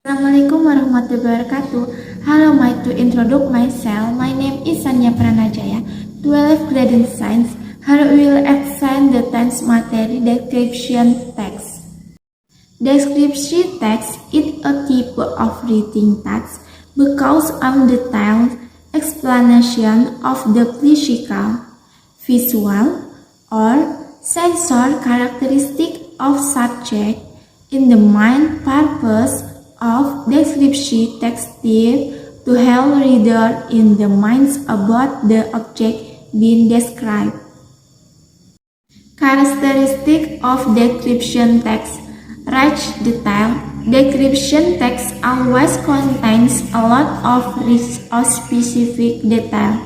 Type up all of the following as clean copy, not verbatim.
Assalamualaikum warahmatullahi wabarakatuh. Hello, to introduce myself. My name is Sanya Pranajaya, 12th grade in science. Here we will explain the tense material description text. Description text is a type of writing text because of the detailed explanation of the physical, visual, or sensor characteristic of subject. In the main purpose of description text is to help reader in the minds about the object being described. Characteristic of description text: rich detail. Description text always contains a lot of rich or specific detail.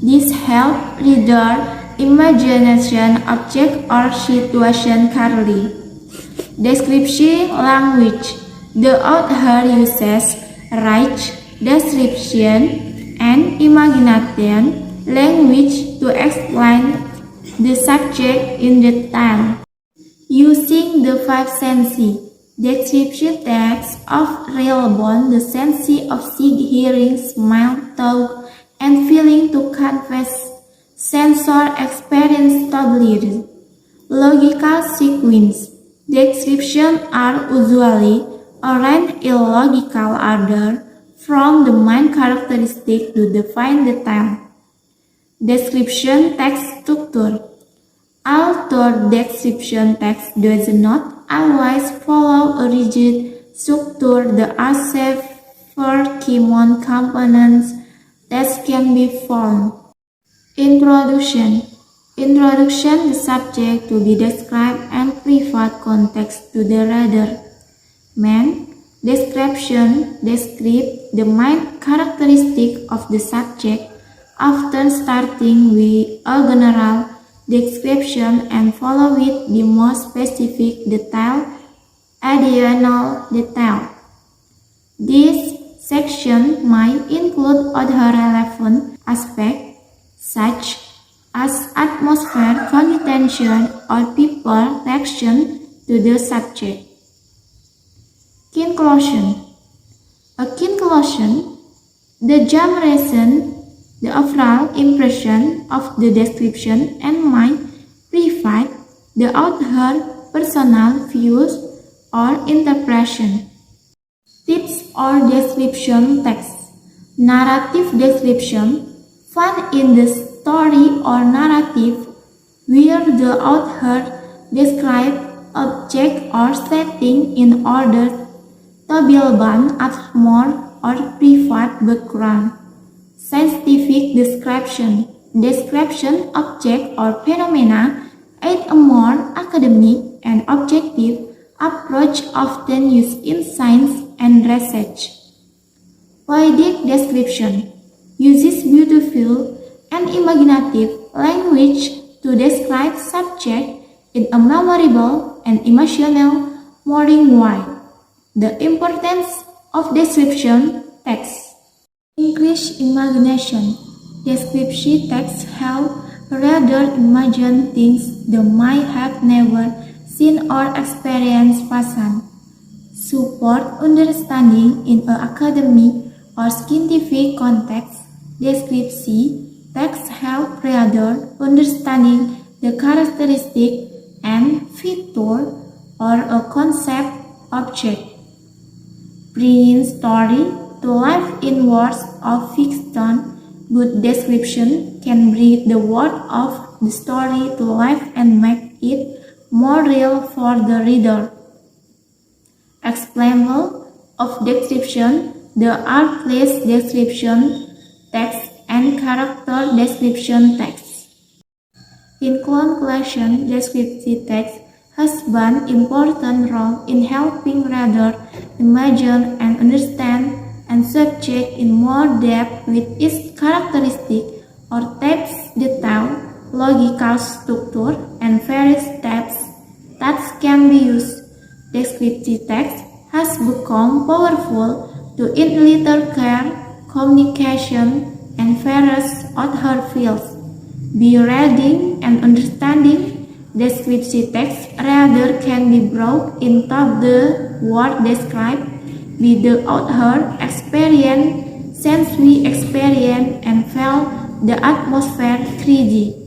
This helps reader imagination object or situation clearly. Description language. The author uses rich description and imaginative language to explain the subject in detail. Using the five senses, description text of relevant the senses of sight, hearing, smell, touch, and feeling to convey sensor experience stability. Logical sequence. Descriptions are usually arranged in logical order from the main characteristic to define detail. Description text structure. Although description text does not always follow a rigid structure, there are several common components that can be found. Introduction. Introduction the subject to be described and provide context to the reader. Main description describe the main characteristic of the subject, often starting with a general description and follow with the more specific detail, additional detail. This section might include other relevant aspects such as atmosphere, connotation, or people reaction to the subject. Conclusion. A conclusion, the generation the overall impression of the description and might provide the author personal views or interpretation. Tips or description text. Narrative description found in the story or narrative where the author describes object or setting in order to build an atmosphere or provide background. Scientific description. Description object or phenomena is a more academic and objective approach often used in science and research. Poetic description uses beautiful and imaginative language to describe subject in a memorable and emotional moving way. The importance of description text. Increase imagination. Description text help reader imagine things they might have never seen or experienced firsthand. Support understanding in an academic or scientific context. Description text help reader understanding the characteristic and feature or a concept object. Bringing story to life in words of fiction. Good description can bring the word of the story to life and make it more real for the reader. Example of description: there are place description text and character description text. In conclusion, descriptive text has an important role in helping reader imagine and understand and subject in more depth with its characteristic or types, detail, logical structure, and various types that can be used. Descriptive text has become powerful in literature, communication, and various other fields. By reading and understanding descriptive text, reader can be brought into the word described with the author experience since we experienced and felt the atmosphere 3D.